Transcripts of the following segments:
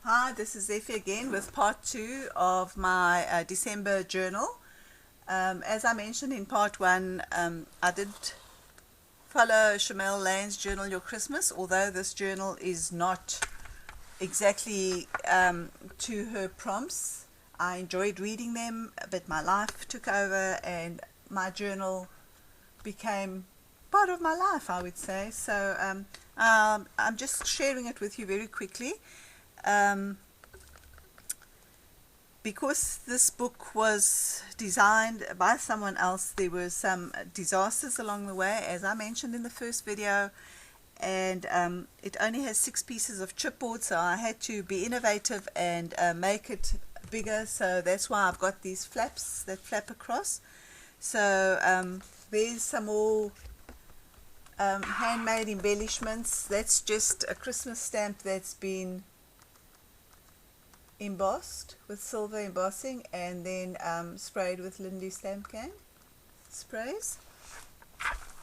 Hi, this is Zeffy again with part 2 of my December journal. As I mentioned in part 1, I did follow Shimelle Lane's Journal Your Christmas, although this journal is not exactly to her prompts. I enjoyed reading them, but my life took over and my journal became part of my life, I would say. So I'm just sharing it with you very quickly. Because this book was designed by someone else, there were some disasters along the way, as I mentioned in the first video, and it only has 6 pieces of chipboard, so I had to be innovative and make it bigger. So that's why I've got these flaps that flap across. So there's some more handmade embellishments. That's just a Christmas stamp that's been embossed with silver embossing and then sprayed with Lindy Stamp Gang sprays.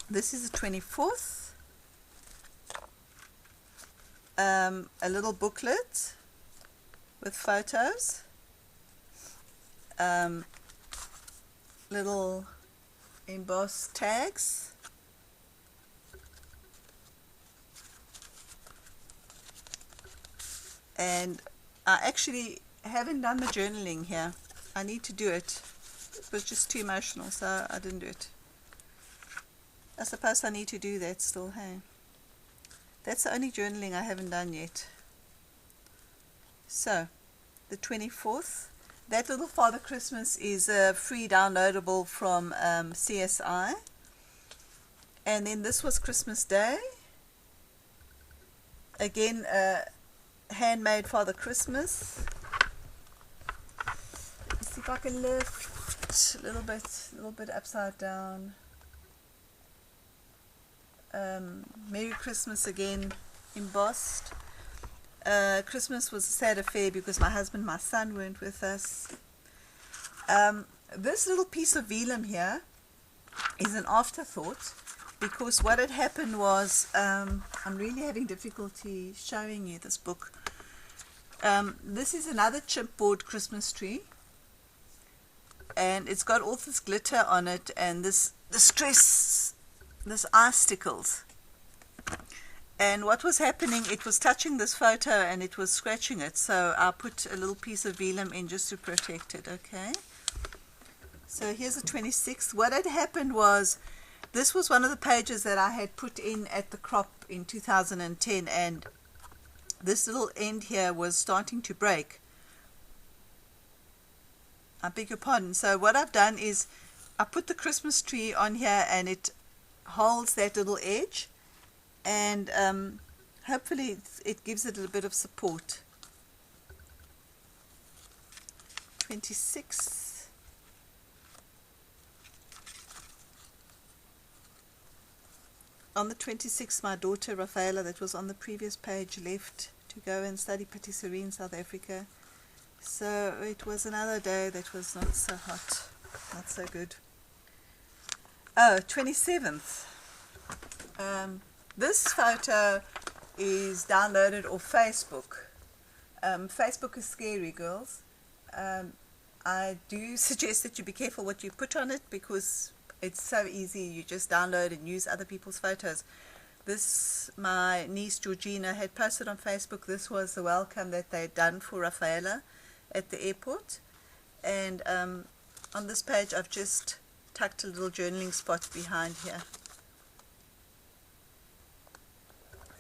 This is the 24th. A little booklet with photos, little embossed tags, and I actually haven't done the journaling here. I need to do it. It was just too emotional, so I didn't do it. I suppose I need to do that still, hey? That's the only journaling I haven't done yet. So, the 24th. That little Father Christmas is a free downloadable from CSI. And then this was Christmas Day. Again, handmade Father Christmas. Let's see if I can lift a little bit upside down. Merry Christmas again, embossed. Christmas was a sad affair because my husband and my son weren't with us. This little piece of vellum here is an afterthought, because what had happened was, I'm really having difficulty showing you this book. This is another chipboard Christmas tree, and it's got all this glitter on it and this icicles. And what was happening, it was touching this photo and it was scratching it, so I put a little piece of vellum in just to protect it. Okay, so here's the 26th. What had happened was, this was one of the pages that I had put in at the crop in 2010, and this little end here was starting to break. I beg your pardon. So what I've done is I put the Christmas tree on here and it holds that little edge, and hopefully it gives it a little bit of support. 26. On the 26th, my daughter Rafaela, that was on the previous page, left to go and study patisserie in South Africa. So it was another day that was not so hot, not so good. Oh, 27th. This photo is downloaded off Facebook. Facebook is scary, girls. I do suggest that you be careful what you put on it, because it's so easy. You just download and use other people's photos. This, my niece Georgina had posted on Facebook. This was the welcome that they'd done for Rafaela at the airport. And on this page I've just tucked a little journaling spot behind here.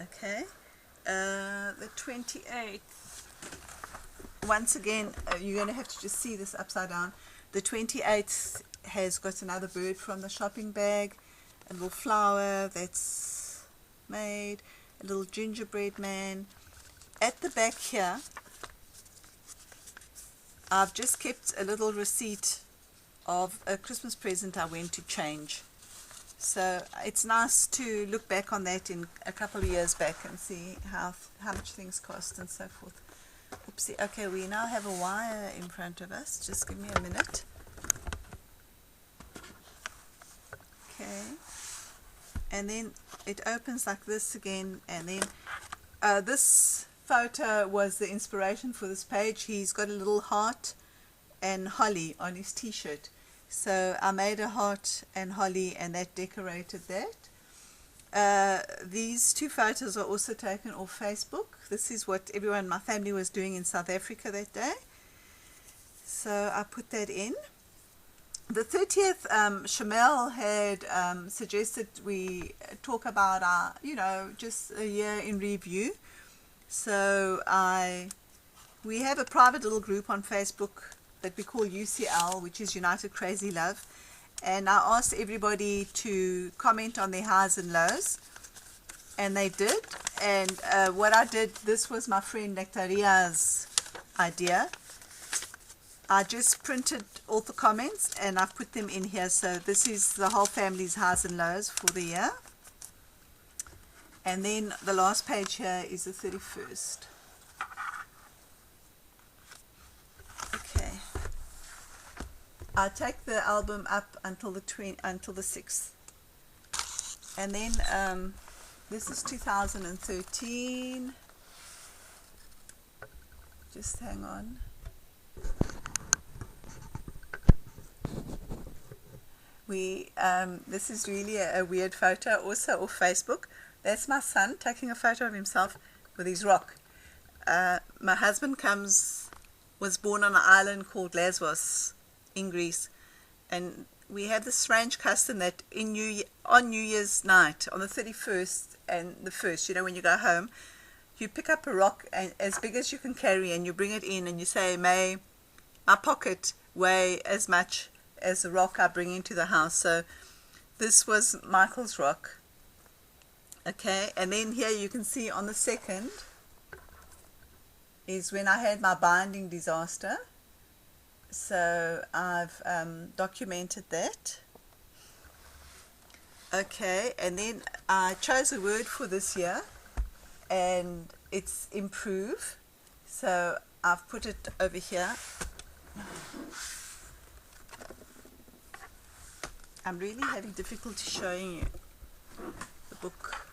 Okay, the 28th. Once again, you're going to have to just see this upside down. The 28th has got another bird from the shopping bag, a little flower that's made, a little gingerbread man. At the back here, I've just kept a little receipt of a Christmas present I went to change. So it's nice to look back on that in a couple of years back and see how much things cost and so forth. Oopsie. Okay, we now have a wire in front of us. Just give me a minute. Okay. And then it opens like this again, and then this photo was the inspiration for this page. He's got a little heart and holly on his t-shirt, so I made a heart and holly, and that decorated that. These two photos are also taken off Facebook. This is what everyone in my family was doing in South Africa that day, so I put that in. The 30th, Shimelle had suggested we talk about our, just a year in review. So we have a private little group on Facebook that we call UCL, which is United Crazy Love. And I asked everybody to comment on their highs and lows. And they did. And what I did, this was my friend Nectaria's idea. I just printed all the comments and I've put them in here. So this is the whole family's highs and lows for the year. And then the last page here is the 31st. Okay. I take the album up until the 6th. And then this is 2013. Just hang on. This is really a weird photo, also off Facebook. That's my son taking a photo of himself with his rock. My husband was born on an island called Lesbos in Greece, and we have this strange custom that on New Year's night, on the 31st and the 1st, when you go home, you pick up a rock as big as you can carry and you bring it in and you say, may my pocket weigh as much as the rock I bring into the house. So this was Michael's rock. Okay, and then here you can see on the 2nd is when I had my binding disaster. So I've documented that. Okay, and then I chose a word for this year, and it's improve. So I've put it over here. I'm really having difficulty showing you the book.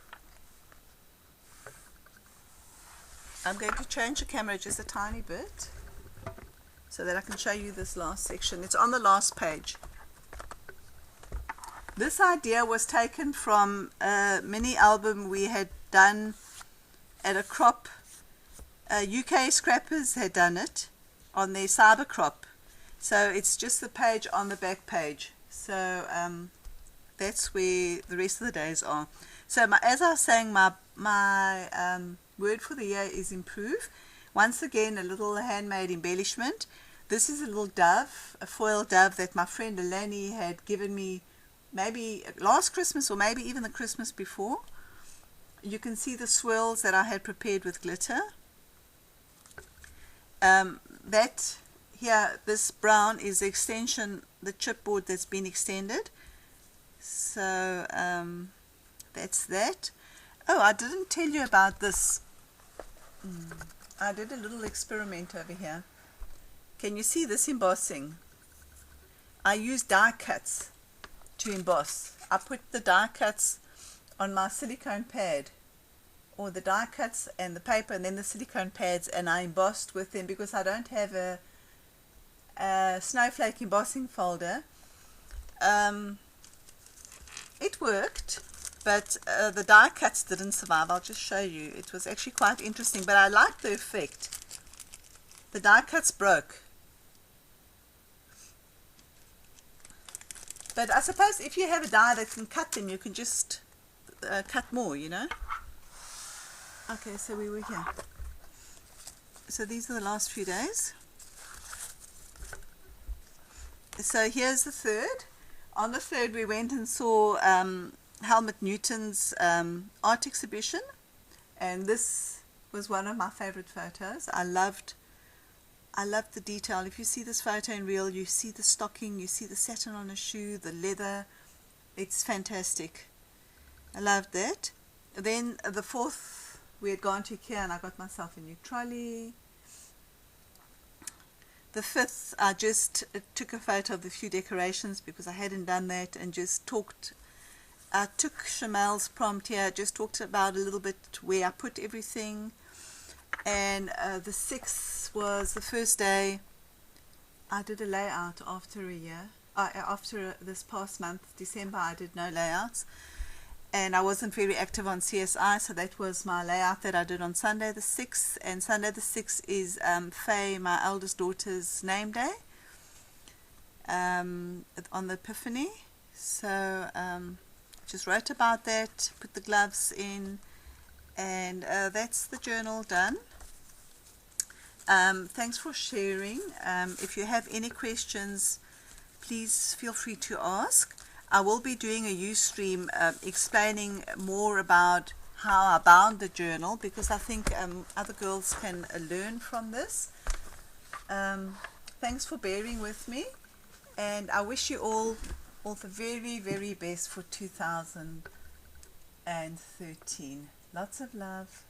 I'm going to change the camera just a tiny bit so that I can show you this last section. It's on the last page. This idea was taken from a mini album we had done at a crop. UK Scrappers had done it on their cyber crop. So it's just the page on the back page. So that's where the rest of the days are. So as I was saying, my word for the year is improve. Once again, a little handmade embellishment. This is a little dove, a foil dove that my friend Eleni had given me maybe last Christmas or maybe even the Christmas before. You can see the swirls that I had prepared with glitter. That here, this brown is the extension, the chipboard that's been extended. So that's that. Oh, I didn't tell you about this. I did a little experiment over here. Can you see this embossing? I used die cuts to emboss. I put the die cuts on my silicone pad, or the die cuts and the paper and then the silicone pads, and I embossed with them because I don't have a snowflake embossing folder. It worked, but the die cuts didn't survive. I'll just show you. It was actually quite interesting, but I liked the effect. The die cuts broke. But I suppose if you have a die that can cut them, you can just cut more, Okay, so we were here. So these are the last few days. So here's the 3rd. On the 3rd, we went and saw Helmut Newton's art exhibition, and this was one of my favorite photos. I loved the detail. If you see this photo in real, you see the stocking, you see the satin on a shoe, the leather. It's fantastic. I loved that. Then the 4th, we had gone to IKEA and I got myself a new trolley. The 5th, I just took a photo of the few decorations because I hadn't done that, and just talked. I took Shimelle's prompt here, just talked about a little bit where I put everything. And the 6th was the first day I did a layout after a year. After this past month, December, I did no layouts. And I wasn't very active on CSI, so that was my layout that I did on Sunday the 6th. And Sunday the 6th is Faye, my eldest daughter's name day, on the Epiphany. So just wrote about that, put the gloves in, and that's the journal done. Thanks for sharing. If you have any questions, please feel free to ask. I will be doing a Ustream explaining more about how I bound the journal, because I think other girls can learn from this. Thanks for bearing with me, and I wish you all the very, very best for 2013. Lots of love.